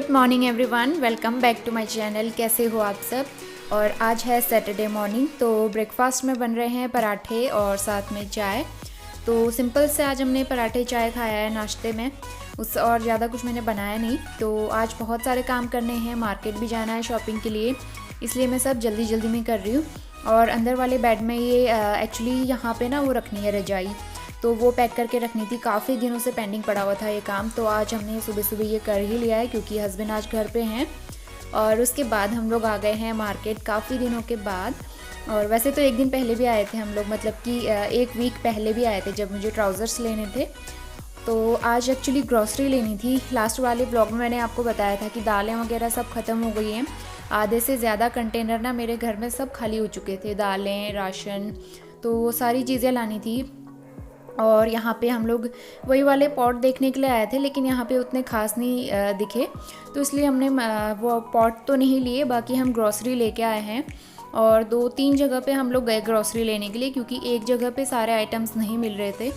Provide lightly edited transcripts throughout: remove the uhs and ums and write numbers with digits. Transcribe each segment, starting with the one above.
Good morning everyone, welcome back to my channel. कैसे हो आप सब। और आज है सैटरडे मॉर्निंग, तो ब्रेकफास्ट में बन रहे हैं पराठे और साथ में चाय। तो सिंपल से आज हमने पराठे चाय खाया है नाश्ते में, उस और ज़्यादा कुछ मैंने बनाया नहीं। तो आज बहुत सारे काम करने हैं, मार्केट भी जाना है शॉपिंग के लिए, इसलिए मैं सब जल्दी जल्दी में कर रही हूँ। और अंदर वाले बेड में ये एक्चुअली यहाँ पे ना वो रखनी है रजाई, तो वो पैक करके रखनी थी। काफ़ी दिनों से पेंडिंग पड़ा हुआ था ये काम, तो आज हमने सुबह सुबह ये कर ही लिया है क्योंकि हस्बैंड आज घर पे हैं। और उसके बाद हम लोग आ गए हैं मार्केट काफ़ी दिनों के बाद। और वैसे तो एक दिन पहले भी आए थे हम लोग, मतलब कि एक वीक पहले भी आए थे जब मुझे ट्राउज़र्स लेने थे। तो आज एक्चुअली ग्रॉसरी लेनी थी। लास्ट वाले ब्लॉग में मैंने आपको बताया था कि दालें वगैरह सब ख़त्म हो गई हैं। आधे से ज़्यादा कंटेनर ना मेरे घर में सब खाली हो चुके थे, दालें, राशन, तो वो सारी चीज़ें लानी थी। और यहाँ पे हम लोग वही वाले पॉट देखने के लिए आए थे, लेकिन यहाँ पे उतने खास नहीं दिखे, तो इसलिए हमने वो पॉट तो नहीं लिए, बाकी हम ग्रॉसरी लेके आए हैं। और 2-3 जगह पे हम लोग गए ग्रॉसरी लेने के लिए, क्योंकि एक जगह पे सारे आइटम्स नहीं मिल रहे थे।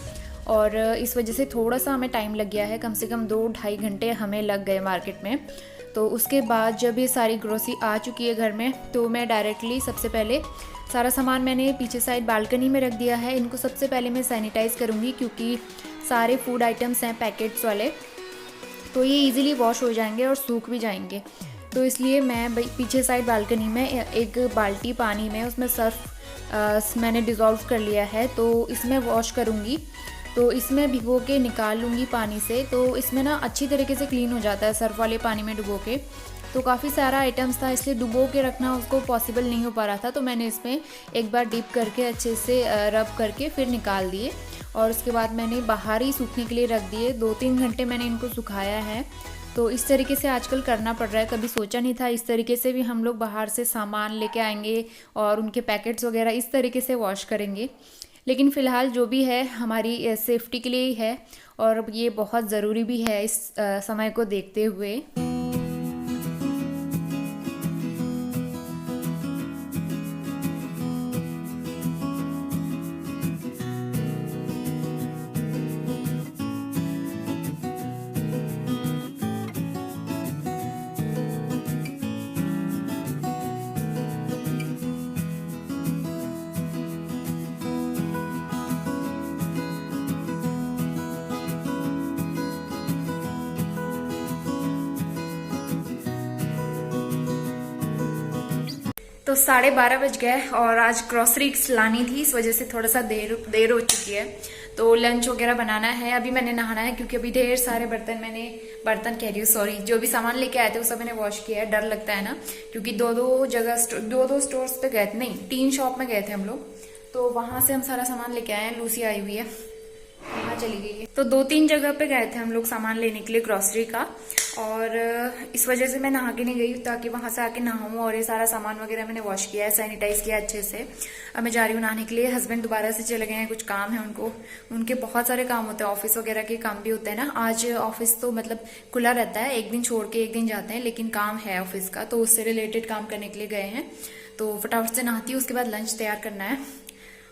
और इस वजह से थोड़ा सा हमें टाइम लग गया है, कम से कम 2-2.5 घंटे हमें लग गए मार्केट में। तो उसके बाद जब ये सारी ग्रॉसरी आ चुकी है घर में, तो मैं डायरेक्टली सबसे पहले सारा सामान मैंने पीछे साइड बालकनी में रख दिया है। इनको सबसे पहले मैं सैनिटाइज़ करूँगी, क्योंकि सारे फूड आइटम्स हैं पैकेट्स वाले, तो ये इजीली वॉश हो जाएंगे और सूख भी जाएंगे। तो इसलिए मैं पीछे साइड बालकनी में एक बाल्टी पानी में उसमें सर्फ मैंने डिज़ोल्व कर लिया है, तो इसमें वॉश करूँगी। तो इसमें भिगो के निकाल लूँगी पानी से, तो इसमें ना अच्छी तरीके से क्लीन हो जाता है सर्फ वाले पानी में डुबो के। तो काफ़ी सारा आइटम्स था, इसलिए डुबो के रखना उसको पॉसिबल नहीं हो पा रहा था, तो मैंने इसमें एक बार डीप करके अच्छे से रब करके फिर निकाल दिए। और उसके बाद मैंने बाहर ही सूखने के लिए रख दिए। 2-3 घंटे मैंने इनको सुखाया है। तो इस तरीके से आजकल करना पड़ रहा है, कभी सोचा नहीं था इस तरीके से भी हम लोग बाहर से सामान लेके आएंगे और उनके पैकेट्स वगैरह इस तरीके से वॉश करेंगे। लेकिन फ़िलहाल जो भी है हमारी सेफ्टी के लिए ही है, और ये बहुत ज़रूरी भी है इस समय को देखते हुए। तो 12:30 बज गए और आज ग्रॉसरी लानी थी, इस वजह से थोड़ा सा देर हो चुकी है। तो लंच वगैरह बनाना है। अभी मैंने नहाना है, क्योंकि अभी ढेर सारे बर्तन कह रही हूँ, सॉरी, जो भी सामान लेके आए थे वो सब मैंने वॉश किया है। डर लगता है ना, क्योंकि दो स्टोर्स पे गए थे, नहीं 3 शॉप में गए थे हम लोग, तो वहां से हम सारा सामान लेके आए हैं। लूसी आई हुई है, वहाँ चली गई है। तो 2-3 जगह पे गए थे हम लोग सामान लेने के लिए ग्रॉसरी का, और इस वजह से मैं नहा के नहीं गई, ताकि वहां से आके नहाऊं। और ये सारा सामान वगैरह मैंने वॉश किया है, सैनिटाइज किया अच्छे से। अब मैं जा रही हूँ नहाने के लिए। हस्बैंड दोबारा से चले गए हैं, कुछ काम है उनको, उनके बहुत सारे काम होते हैं, ऑफिस वगैरह के काम भी होते हैं ना। आज ऑफिस तो मतलब खुला रहता है, एक दिन छोड़ के एक दिन जाते हैं, लेकिन काम है ऑफिस का, तो उससे रिलेटेड काम करने के लिए गए हैं। तो फटाफट से नहाती हूँ, उसके बाद लंच तैयार करना है।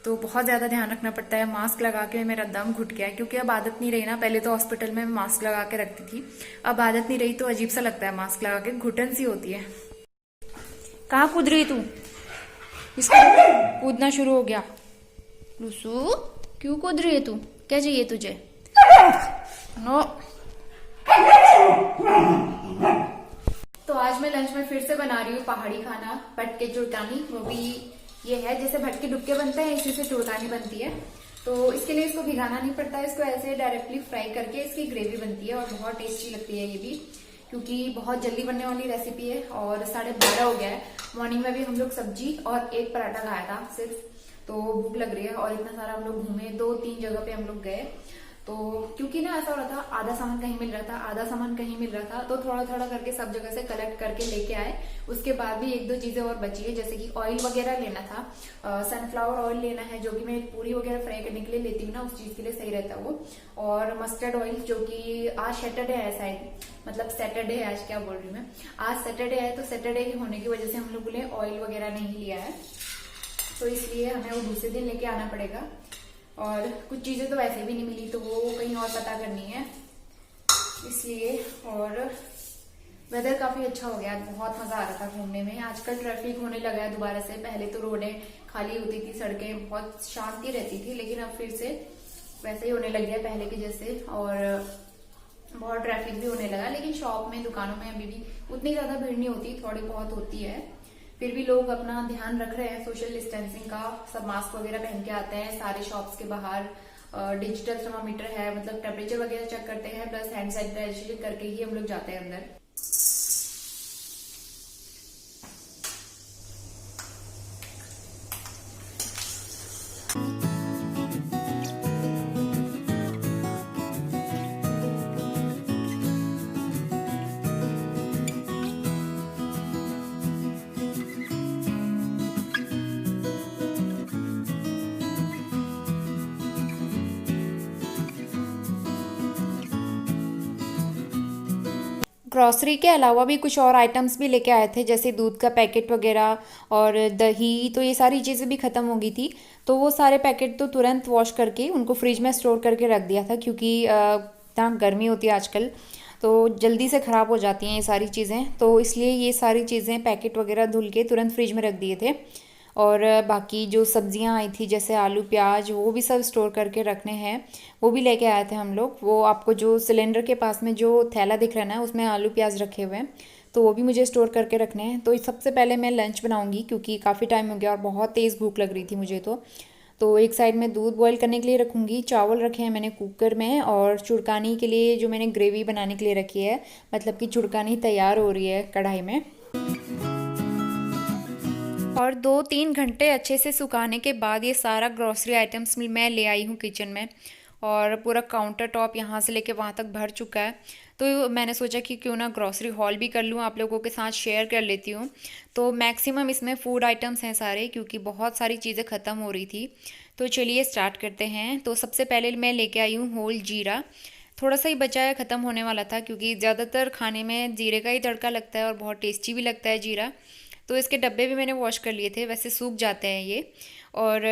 तो बहुत ज़्यादा ध्यान रखना पड़ता है। मास्क लगा के मेरा दम घुट गया है, क्योंकि अब आदत नहीं रही ना। पहले तो हॉस्पिटल में मास्क लगा के रखती थी, अब आदत नहीं रही, तो अजीब सा लगता है मास्क लगा के, घुटन सी होती है। कहाँ कूद रही तू? इसका कूदना शुरू हो गया। लूसू, क्यों कूद रही है तू? क्या चाहिए तुझे? नो। तो आज मैं लंच में फिर से बना रही हूँ पहाड़ी खाना, भटके चुरकानी। वो भी ये है, जैसे भटके डुबके बनते हैं, इसी से चुरकानी बनती है। तो इसके लिए इसको भिगाना नहीं पड़ता है, इसको ऐसे डायरेक्टली फ्राई करके इसकी ग्रेवी बनती है, और बहुत टेस्टी लगती है ये भी, क्योंकि बहुत जल्दी बनने वाली रेसिपी है। और 12:30 हो गया है। मॉर्निंग में भी हम लोग सब्जी और एक पराठा खाया था सिर्फ, तो भूख लग रही है। और इतना सारा हम लोग घूमे, 2-3 जगह पे हम लोग गए। तो क्योंकि ना ऐसा हो रहा था, आधा सामान कहीं मिल रहा था, आधा सामान कहीं मिल रहा था, तो थोड़ा थोड़ा करके सब जगह से कलेक्ट करके लेके आए। उसके बाद भी 1-2 चीजें और बची है, जैसे कि ऑयल वगैरह लेना था, सनफ्लावर ऑयल लेना है, जो भी मैं पूरी वगैरह फ्राई करने के लिए लेती हूँ ना, उस चीज के लिए सही रहता है वो। और मस्टर्ड ऑयल, जो कि आज सैटरडे है शायद, मतलब सैटरडे है आज, क्या बोल रही हूँ मैं, आज सैटरडे है, तो सैटरडे होने की वजह से हम लोगों ने ऑयल वगैरह नहीं लिया है, तो इसलिए हमें वो दूसरे दिन लेके आना पड़ेगा। और कुछ चीजें तो वैसे भी नहीं मिली, तो वो कहीं और पता करनी है इसलिए। और वेदर काफ़ी अच्छा हो गया, बहुत मज़ा आ रहा था घूमने में। आजकल ट्रैफिक होने लगा है दोबारा से। पहले तो रोडें खाली होती थी, सड़कें बहुत शांति रहती थी, लेकिन अब फिर से वैसे ही होने लग गया पहले के जैसे, और बहुत ट्रैफिक भी होने लगा। लेकिन शॉप में, दुकानों में अभी भी उतनी ज़्यादा भीड़ नहीं होती, थोड़ी बहुत होती है। फिर भी लोग अपना ध्यान रख रहे हैं सोशल डिस्टेंसिंग का, सब मास्क वगैरह पहन के आते हैं सारे शॉप्स के बाहर। डिजिटल थर्मामीटर है, मतलब टेम्परेचर वगैरह चेक करते हैं, प्लस हैंड सैनिटाइजेशन करके ही हम लोग जाते हैं अंदर। ग्रॉसरी के अलावा भी कुछ और आइटम्स भी लेके आए थे, जैसे दूध का पैकेट वगैरह और दही। तो ये सारी चीज़ें भी ख़त्म हो गई थी, तो वो सारे पैकेट तो तुरंत वॉश करके उनको फ्रिज में स्टोर करके रख दिया था, क्योंकि इतना गर्मी होती है आजकल, तो जल्दी से ख़राब हो जाती हैं ये सारी चीज़ें। तो इसलिए ये सारी चीज़ें पैकेट वगैरह धुल के तुरंत फ्रिज में रख दिए थे। और बाकी जो सब्जियां आई थी जैसे आलू प्याज, वो भी सब स्टोर करके रखने हैं, वो भी लेके आए थे हम लोग। वो आपको जो सिलेंडर के पास में जो थैला दिख रहा है ना, उसमें आलू प्याज रखे हुए हैं, तो वो भी मुझे स्टोर करके रखने हैं। तो सबसे पहले मैं लंच बनाऊंगी, क्योंकि काफ़ी टाइम हो गया और बहुत तेज़ भूख लग रही थी मुझे। तो एक साइड में दूध बॉईल करने के लिए रखूँगी, चावल रखे हैं मैंने कुकर में, और चुड़कानी के लिए जो मैंने ग्रेवी बनाने के लिए रखी है, मतलब कि चुड़कानी तैयार हो रही है कढ़ाई में। और 2-3 घंटे अच्छे से सुखाने के बाद ये सारा ग्रॉसरी आइटम्स मैं ले आई हूँ किचन में, और पूरा काउंटर टॉप यहाँ से लेके वहाँ तक भर चुका है। तो मैंने सोचा कि क्यों ना ग्रॉसरी हॉल भी कर लूँ, आप लोगों के साथ शेयर कर लेती हूँ। तो मैक्सिमम इसमें फूड आइटम्स हैं सारे, क्योंकि बहुत सारी चीज़ें ख़त्म हो रही थी। तो चलिए स्टार्ट करते हैं। तो सबसे पहले मैं लेके आई हूँ होल जीरा। थोड़ा सा ही बचा है, ख़त्म होने वाला था, क्योंकि ज़्यादातर खाने में जीरे का ही तड़का लगता है और बहुत टेस्टी भी लगता है जीरा। तो इसके डब्बे भी मैंने वॉश कर लिए थे, वैसे सूख जाते हैं ये। और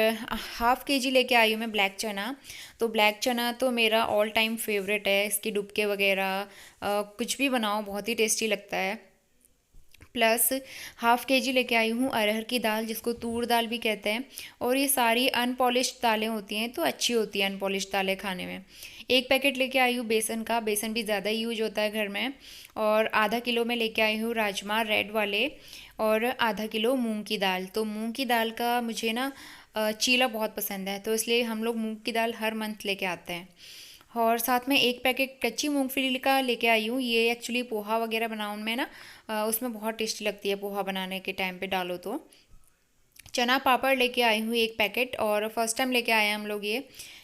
हाफ़ केजी लेके आई हूँ मैं ब्लैक चना। तो ब्लैक चना तो मेरा ऑल टाइम फेवरेट है, इसकी डुबके वगैरह कुछ भी बनाओ बहुत ही टेस्टी लगता है। प्लस हाफ़ केजी लेके आई हूँ अरहर की दाल, जिसको तूर दाल भी कहते हैं। और ये सारी अनपॉलिश्ड दालें होती हैं, तो अच्छी होती है अनपॉलिश्ड दालें खाने में। एक पैकेट लेके आई हूँ बेसन का, बेसन भी ज़्यादा यूज होता है घर में। और आधा किलो में लेके आई हूँ राजमा रेड वाले, और आधा किलो मूंग की दाल। तो मूंग की दाल का मुझे ना चीला बहुत पसंद है, तो इसलिए हम लोग मूंग की दाल हर मंथ लेके आते हैं। और साथ में एक पैकेट कच्ची मूंगफली का लेके आई हूँ। ये एक्चुअली पोहा वगैरह बनाऊँ में ना, उसमें बहुत टेस्टी लगती है, पोहा बनाने के टाइम पे डालो तो। चना पापड़ लेके आई हूँ एक पैकेट, और फर्स्ट टाइम लेके आए हैं हम लोग ये।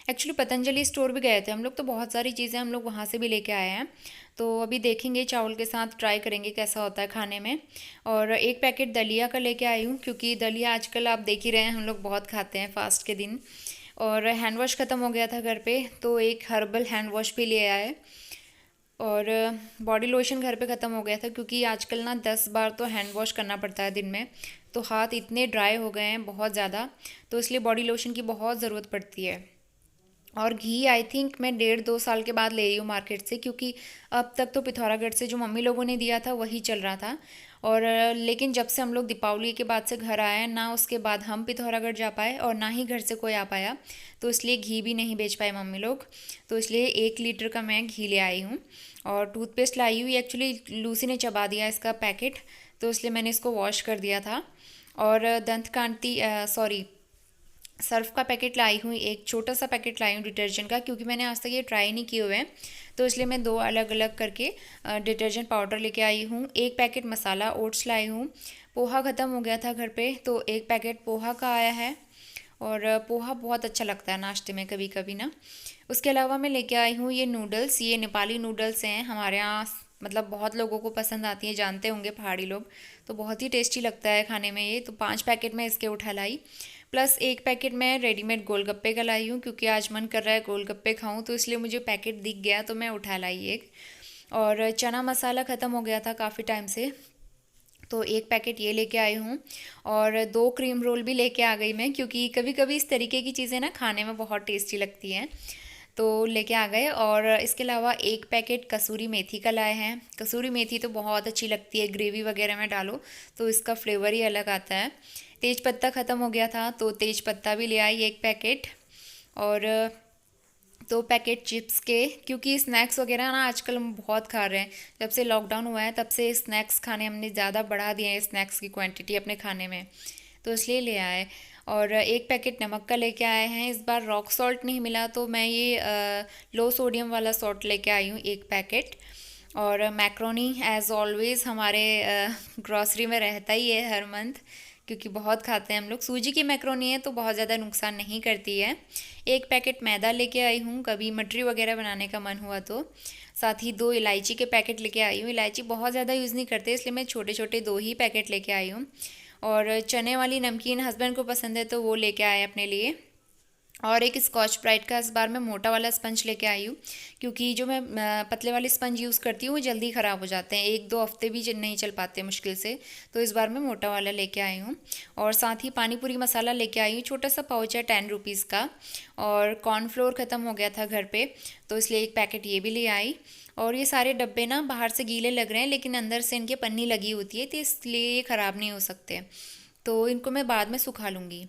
एक्चुअली पतंजलि स्टोर भी गए थे हम लोग, तो बहुत सारी चीज़ें हम लोग वहाँ से भी लेके आए हैं। तो अभी देखेंगे, चावल के साथ ट्राई करेंगे कैसा होता है खाने में। और एक पैकेट दलिया का लेके आई हूँ, क्योंकि दलिया आजकल आप देख ही रहे हैं हम लोग बहुत खाते हैं फास्ट के दिन। और हैंड वॉश ख़त्म हो गया था घर पे, तो एक हर्बल हैंड वॉश भी ले आए। और बॉडी लोशन घर पे ख़त्म हो गया था, क्योंकि आजकल ना 10 बार तो हैंड वॉश करना पड़ता है दिन में, तो हाथ इतने ड्राई हो गए हैं बहुत ज़्यादा, तो इसलिए बॉडी लोशन की बहुत ज़रूरत पड़ती है। और घी आई थिंक मैं 1.5-2 साल के बाद ले रही हूँ मार्केट से, क्योंकि अब तक तो पिथौरागढ़ से जो मम्मी लोगों ने दिया था वही चल रहा था। और लेकिन जब से हम लोग दीपावली के बाद से घर आए हैं ना, उसके बाद हम पिथौरागढ़ जा पाए और ना ही घर से कोई आ पाया, तो इसलिए घी भी नहीं बेच पाए मम्मी लोग। तो इसलिए 1 लीटर का मैं घी ले आई हूँ। और टूथपेस्ट लाई हुई, एक्चुअली लूसी ने चबा दिया इसका पैकेट, तो इसलिए मैंने इसको वॉश कर दिया था। और दंत कांति सॉरी सर्फ का पैकेट लाई हूँ, एक छोटा सा पैकेट लाई हूँ डिटर्जेंट का, क्योंकि मैंने आज तक ये ट्राई नहीं किए हुए हैं, तो इसलिए मैं 2 अलग अलग करके डिटर्जेंट पाउडर लेके आई हूँ। एक पैकेट मसाला ओट्स लाई हूँ। पोहा ख़त्म हो गया था घर पे, तो एक पैकेट पोहा का आया है। और पोहा बहुत अच्छा लगता है नाश्ते में कभी कभी ना। उसके अलावा मैं लेके आई हूँ ये नूडल्स, ये नेपाली नूडल्स हैं हमारे यहाँ, मतलब बहुत लोगों को पसंद आती है, जानते होंगे पहाड़ी लोग, तो बहुत ही टेस्टी लगता है खाने में ये। तो 5 पैकेट मैं इसके उठा लाई। प्लस एक पैकेट मैं रेडीमेड गोलगप्पे का लाई हूँ, क्योंकि आज मन कर रहा है गोलगप्पे खाऊं, तो इसलिए मुझे पैकेट दिख गया तो मैं उठा लाई एक। और चना मसाला ख़त्म हो गया था काफ़ी टाइम से, तो एक पैकेट ये लेके आई हूँ। और 2 क्रीम रोल भी लेके आ गई मैं, क्योंकि कभी कभी इस तरीके की चीज़ें ना खाने में बहुत टेस्टी लगती हैं। तो लेके आ गए। और इसके अलावा एक पैकेट कसूरी मेथी का लाए हैं। कसूरी मेथी तो बहुत अच्छी लगती है, ग्रेवी वगैरह में डालो तो इसका फ्लेवर ही अलग आता है। तेज पत्ता ख़त्म हो गया था तो तेज पत्ता भी ले आई एक पैकेट, और 2 पैकेट चिप्स के, क्योंकि स्नैक्स वगैरह ना आजकल हम बहुत खा रहे हैं। जब से लॉकडाउन हुआ है तब से स्नैक्स खाने हमने ज़्यादा बढ़ा दिए हैं, स्नैक्स की क्वांटिटी अपने खाने में, तो इसलिए ले आए। और 1 पैकेट नमक का लेके आए हैं। इस बार रॉक सॉल्ट नहीं मिला तो मैं ये लो सोडियम वाला सॉल्ट लेके आई हूँ 1 पैकेट। और मैक्रोनी एज़ ऑलवेज़ हमारे ग्रॉसरी में रहता ही है हर मंथ, क्योंकि बहुत खाते हैं हम लोग। सूजी की मैक्रोनी है तो बहुत ज़्यादा नुकसान नहीं करती है। 1 पैकेट मैदा लेके आई हूँ, कभी मटरी वगैरह बनाने का मन हुआ तो। साथ ही 2 इलायची के पैकेट लेके आई हूँ। इलायची बहुत ज़्यादा यूज़ नहीं करते, इसलिए मैं छोटे छोटे 2 ही पैकेट लेके आई हूँ। और चने वाली नमकीन हस्बैंड को पसंद है तो वो लेके आए अपने लिए। और एक स्कॉच ब्राइट का इस बार मैं मोटा वाला स्पंज लेके आई हूँ, क्योंकि जो मैं पतले वाले स्पंज यूज़ करती हूँ वो जल्दी ख़राब हो जाते हैं, 1-2 हफ्ते भी नहीं चल पाते मुश्किल से, तो इस बार मैं मोटा वाला लेके आई हूँ। और साथ ही पानी पूरी मसाला लेके आई हूँ, छोटा सा पाउच है 10 रुपीज़ का। और कॉर्नफ्लोर ख़त्म हो गया था घर पे, तो इसलिए 1 पैकेट ये भी ले आई। और ये सारे डब्बे ना बाहर से गीले लग रहे हैं, लेकिन अंदर से इनके पन्नी लगी होती है, तो इसलिए ये ख़राब नहीं हो सकते, तो इनको मैं बाद में सुखा लूँगी।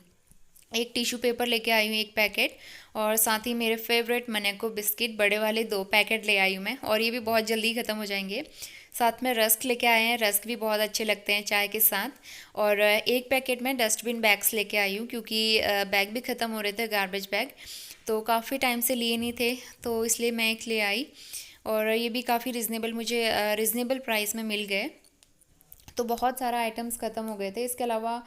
एक टिश्यू पेपर लेके आई हूँ 1 पैकेट। और साथ ही मेरे फेवरेट मनेको बिस्किट बड़े वाले 2 पैकेट ले आई हूँ मैं, और ये भी बहुत जल्दी ख़त्म हो जाएंगे। साथ में रस्क लेके आए हैं, रस्क भी बहुत अच्छे लगते हैं चाय के साथ। और 1 पैकेट में डस्टबिन बैग्स लेके आई हूँ, क्योंकि बैग भी ख़त्म हो रहे थे, गार्बेज बैग, तो काफ़ी टाइम से लिए नहीं थे, तो इसलिए मैं एक ले आई। और ये भी काफ़ी रिजनेबल, मुझे रिजनेबल प्राइस में मिल गए, तो बहुत सारा आइटम्स ख़त्म हो गए थे। इसके अलावा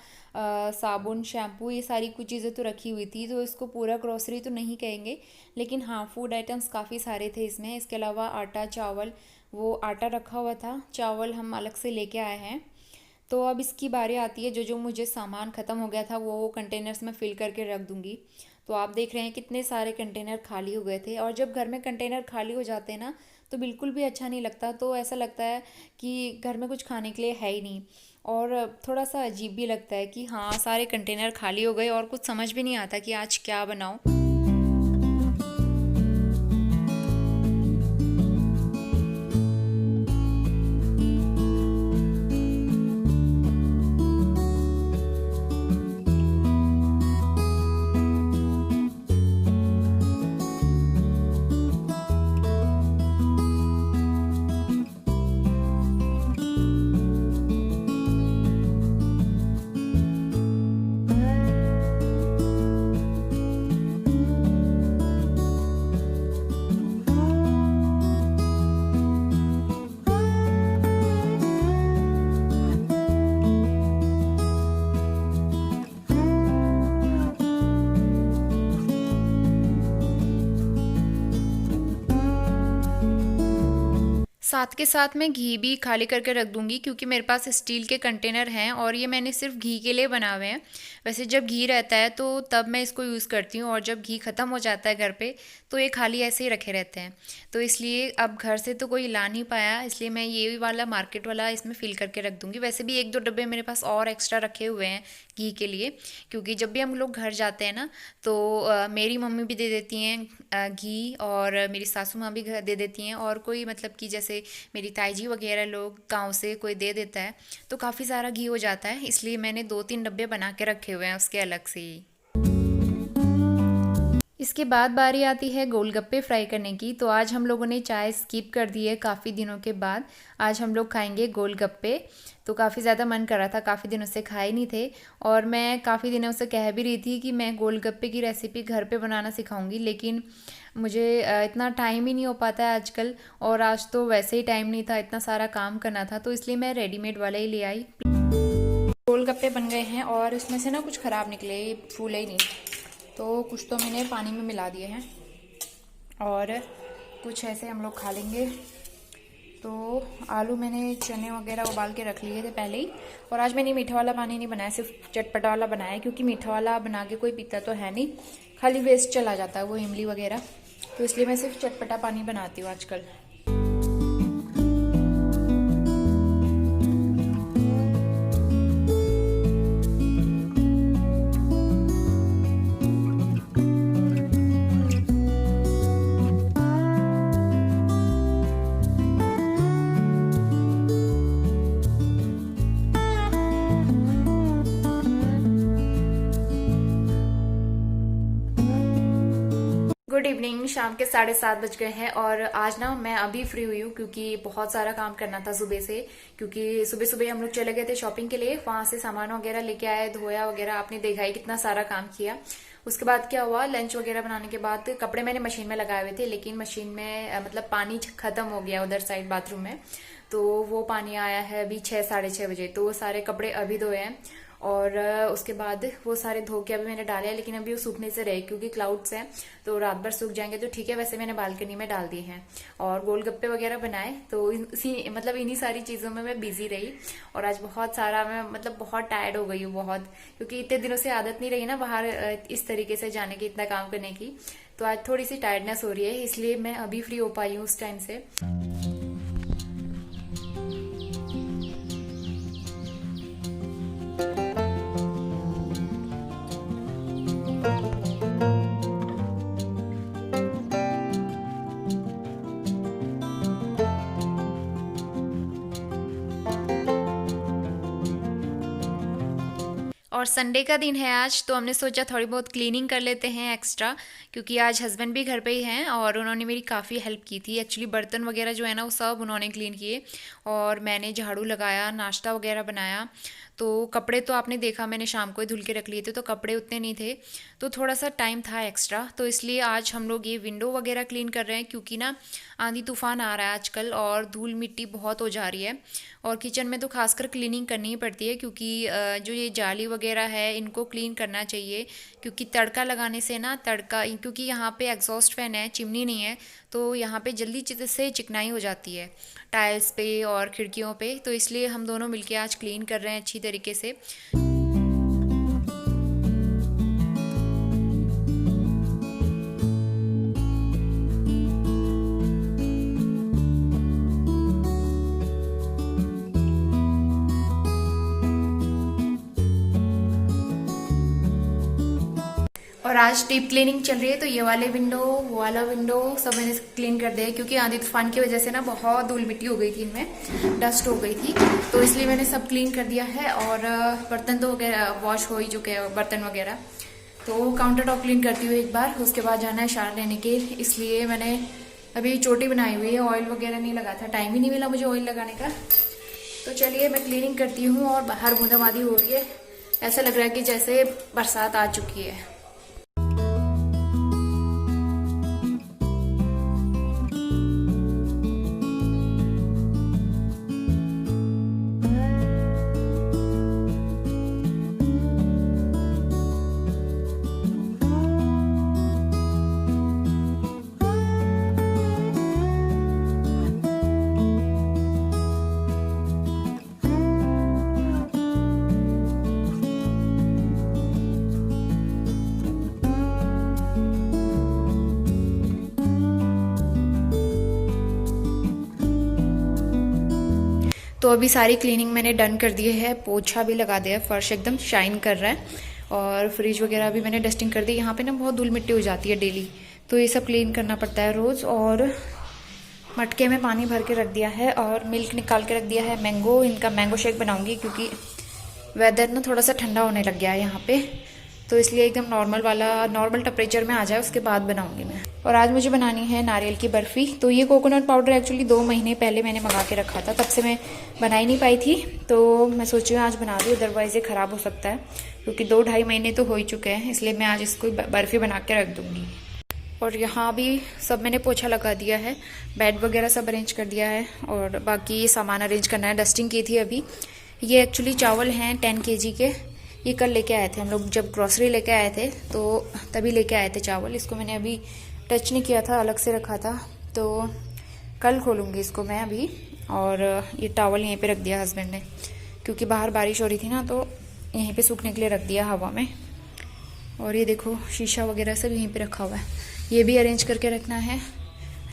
साबुन, शैम्पू, ये सारी कुछ चीज़ें तो रखी हुई थी, तो इसको पूरा ग्रोसरी तो नहीं कहेंगे, लेकिन हाँ फूड आइटम्स काफ़ी सारे थे इसमें। इसके अलावा आटा, चावल, वो आटा रखा हुआ था, चावल हम अलग से लेके आए हैं। तो अब इसकी बारी आती है, जो जो मुझे सामान ख़त्म हो गया था वो कंटेनर्स में फ़िल करके रख दूँगी। तो आप देख रहे हैं कितने सारे कंटेनर खाली हो गए थे, और जब घर में कंटेनर खाली हो जाते हैं ना तो बिल्कुल भी अच्छा नहीं लगता, तो ऐसा लगता है कि घर में कुछ खाने के लिए है ही नहीं, और थोड़ा सा अजीब भी लगता है कि हाँ सारे कंटेनर खाली हो गए और कुछ समझ भी नहीं आता कि आज क्या बनाऊँ। साथ के साथ मैं घी भी खाली करके रख दूंगी, क्योंकि मेरे पास स्टील के कंटेनर हैं और ये मैंने सिर्फ घी के लिए बना हुए हैं। वैसे जब घी रहता है तो तब मैं इसको यूज़ करती हूँ, और जब घी ख़त्म हो जाता है घर पे तो ये खाली ऐसे ही रखे रहते हैं। तो इसलिए अब घर से तो कोई ला नहीं पाया, इसलिए मैं ये वाला मार्केट वाला इसमें फ़िल करके रख दूँगी। वैसे भी 1-2 डब्बे मेरे पास और एक्स्ट्रा रखे हुए हैं घी के लिए, क्योंकि जब भी हम लोग घर जाते हैं ना तो मेरी मम्मी भी दे देती हैं घी, और मेरी सासू माँ भी दे देती हैं, और कोई मतलब कि जैसे मेरी ताई जी वगैरह लोग गांव से कोई दे देता है, तो काफ़ी सारा घी हो जाता है, इसलिए मैंने 2-3 डब्बे बना के रखे हुए हैं उसके अलग से ही। इसके बाद बारी आती है गोलगप्पे फ्राई करने की। तो आज हम लोगों ने चाय स्किप कर दी है काफ़ी दिनों के बाद, आज हम लोग खाएंगे गोलगप्पे। तो काफ़ी ज़्यादा मन कर रहा था, काफ़ी दिनों से खाए नहीं थे, और मैं काफ़ी दिनों से कह भी रही थी कि मैं गोलगप्पे की रेसिपी घर पे बनाना सिखाऊंगी, लेकिन मुझे इतना टाइम ही नहीं हो पाता है आजकल, और आज तो वैसे ही टाइम नहीं था, इतना सारा काम करना था, तो इसलिए मैं रेडीमेड वाले ही ले आई। गोलगप्पे बन गए हैं, और इसमें से ना कुछ ख़राब निकले, ये फूले ही नहीं, तो कुछ तो मैंने पानी में मिला दिए हैं, और कुछ ऐसे हम लोग खा लेंगे। तो आलू मैंने चने वगैरह उबाल के रख लिए थे पहले ही, और आज मैंने मीठा वाला पानी नहीं बनाया, सिर्फ चटपटा वाला बनाया, क्योंकि मीठा वाला बना के कोई पीता तो है नहीं, खाली वेस्ट चला जाता है वो इमली वगैरह, तो इसलिए मैं सिर्फ चटपटा पानी बनाती हूँ आजकल। Good evening. शाम के 7:30 बज गए हैं और आज ना मैं अभी फ्री हुई हूँ क्योंकि बहुत सारा काम करना था सुबह से। क्योंकि सुबह सुबह हम लोग चले गए थे शॉपिंग के लिए, वहां से सामान वगैरह लेके आए, धोया वगैरह, आपने देखा ही कितना सारा काम किया। उसके बाद क्या हुआ, लंच वगैरह बनाने के बाद कपड़े मैंने मशीन में लगाए हुए थे, लेकिन मशीन में मतलब पानी खत्म हो गया उधर साइड बाथरूम में। तो वो पानी आया है अभी 6-6:30 बजे, तो वो सारे कपड़े अभी धोए हैं और उसके बाद वो सारे धो के अभी मैंने डाले हैं, लेकिन अभी वो सूखने से रहे क्योंकि क्लाउड्स हैं तो रात भर सूख जाएंगे तो ठीक है। वैसे मैंने बालकनी में डाल दिए हैं और गोलगप्पे वगैरह बनाए, तो इसी मतलब इन्हीं सारी चीजों में मैं बिजी रही। और आज बहुत सारा मैं मतलब बहुत टायर्ड हो गई हूँ बहुत, क्योंकि इतने दिनों से आदत नहीं रही ना बाहर इस तरीके से जाने की, इतना काम करने की। तो आज थोड़ी सी टायर्डनेस हो रही है, इसलिए मैं अभी फ्री हो पाई हूँ उस टाइम से। और संडे का दिन है आज, तो हमने सोचा थोड़ी बहुत क्लीनिंग कर लेते हैं एक्स्ट्रा, क्योंकि आज हस्बैंड भी घर पे ही हैं और उन्होंने मेरी काफ़ी हेल्प की थी। एक्चुअली बर्तन वगैरह जो है ना वो सब उन्होंने क्लीन किए और मैंने झाड़ू लगाया, नाश्ता वगैरह बनाया। तो कपड़े तो आपने देखा मैंने शाम को ही धुल के रख लिए थे, तो कपड़े उतने नहीं थे, तो थोड़ा सा टाइम था एक्स्ट्रा, तो इसलिए आज हम लोग ये विंडो वगैरह क्लीन कर रहे हैं। क्योंकि ना आंधी तूफान आ रहा है आजकल और धूल मिट्टी बहुत हो जा रही है और किचन में तो खासकर क्लीनिंग करनी ही पड़ती है, क्योंकि जो ये जाली वगैरह है इनको क्लीन करना चाहिए। क्योंकि तड़का लगाने से ना क्योंकि यहाँ पे एग्जॉस्ट फैन है, चिमनी नहीं है, तो यहाँ पे जल्दी से चिकनाई हो जाती है टाइल्स पे और खिड़कियों पे, तो इसलिए हम दोनों मिलके आज क्लीन कर रहे हैं अच्छी तरीके से। और आज डीप क्लीनिंग चल रही है, तो ये वाले विंडो, वो वाला विंडो सब मैंने क्लीन कर दिया है। क्योंकि आंधी तूफान की वजह से ना बहुत धूल मिट्टी हो गई थी, इनमें डस्ट हो गई थी, तो इसलिए मैंने सब क्लीन कर दिया है। और बर्तन तो वगैरह वॉश हो ही चुके हैं बर्तन वगैरह, तो काउंटर टॉप क्लीन करती हूँ एक बार, उसके बाद जाना है शावर लेने के, इसलिए मैंने अभी चोटी बनाई हुई है। ऑयल वगैरह नहीं लगा था, टाइम ही नहीं मिला मुझे ऑयल लगाने का। तो चलिए मैं क्लीनिंग करती हूँ। और बाहर बूंदाबांदी हो रही है, ऐसा लग रहा है कि जैसे बरसात आ चुकी है। तो अभी सारी क्लीनिंग मैंने डन कर दी है, पोछा भी लगा दिया, फर्श एकदम शाइन कर रहा है और फ्रिज वगैरह भी मैंने डस्टिंग कर दी। यहाँ पे ना बहुत धूल मिट्टी हो जाती है डेली, तो ये सब क्लीन करना पड़ता है रोज़। और मटके में पानी भर के रख दिया है और मिल्क निकाल के रख दिया है। मैंगो, इनका मैंगो शेक बनाऊंगी क्योंकि वेदर ना थोड़ा सा ठंडा होने लग गया है यहाँ पे, तो इसलिए एकदम नॉर्मल टेम्परेचर में आ जाए उसके बाद बनाऊंगी मैं। और आज मुझे बनानी है नारियल की बर्फ़ी। तो ये कोकोनट पाउडर एक्चुअली 2 महीने पहले मैंने मंगा के रखा था, तब से मैं बना ही नहीं पाई थी, तो मैं सोच रही हूँ आज बना दूँ, अदरवाइज़ ये ख़राब हो सकता है। क्योंकि 2-2.5 महीने तो हो ही चुके हैं, इसलिए मैं आज इसको बर्फ़ी बना के रख दूँगी। और यहाँ भी सब मैंने पोछा लगा दिया है, बेड वगैरह सब अरेंज कर दिया है और बाकी ये सामान अरेंज करना है। डस्टिंग की थी अभी। ये एक्चुअली चावल हैं 10 kg के, ये कल लेके आए थे हम लोग, जब ग्रॉसरी लेके आए थे तो तभी लेके आए थे चावल। इसको मैंने अभी टच नहीं किया था, अलग से रखा था, तो कल खोलूँगी इसको मैं अभी। और ये टॉवल यहीं पे रख दिया हस्बैंड ने, क्योंकि बाहर बारिश हो रही थी ना, तो यहीं पे सूखने के लिए रख दिया हवा में। और ये देखो शीशा वगैरह सब यहीं पे रखा हुआ है, ये भी अरेंज करके रखना है।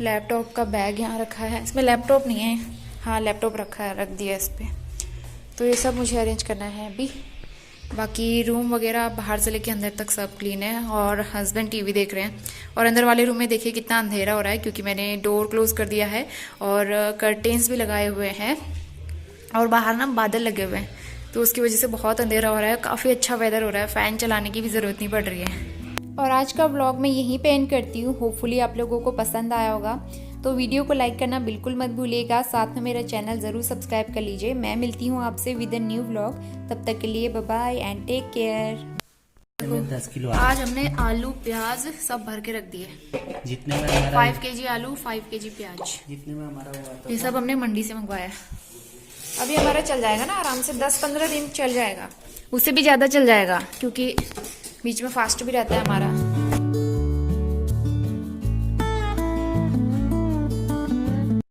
लैपटॉप का बैग यहाँ रखा है, इसमें लैपटॉप नहीं है, हाँ लैपटॉप रखा है, रख दिया इस पर। तो ये सब मुझे अरेंज करना है अभी। बाकी रूम वगैरह बाहर से लेके अंदर तक सब क्लीन है और हस्बैंड टीवी देख रहे हैं। और अंदर वाले रूम में देखिए कितना अंधेरा हो रहा है, क्योंकि मैंने डोर क्लोज कर दिया है और कर्टेन्स भी लगाए हुए हैं और बाहर ना बादल लगे हुए हैं, तो उसकी वजह से बहुत अंधेरा हो रहा है। काफ़ी अच्छा वेदर हो रहा है, फ़ैन चलाने की भी ज़रूरत नहीं पड़ रही है। और आज का व्लॉग मैं यहीं पे एंड करती हूँ। होपफुली आप लोगों को पसंद आया होगा, तो वीडियो को लाइक करना बिल्कुल मत भूलिएगा। साथ में मेरा चैनल ज़रूर सब्सक्राइब कर लीजिए। मैं मिलती हूँ आपसे विद अ न्यू व्लॉग। तब तक के लिए bye bye and take care. 10 kilo आज हमने आलू प्याज सब भर के रख दिए। जितने में हमारा 5 kg आलू, 5 kg प्याज, जितने में हमारा हुआ था ये सब हमने मंडी से मंगवाया। अभी हमारा चल जाएगा ना आराम से, 10-15 दिन चल जाएगा, उससे भी ज़्यादा चल जाएगा क्योंकि बीच में फास्ट भी रहता है हमारा।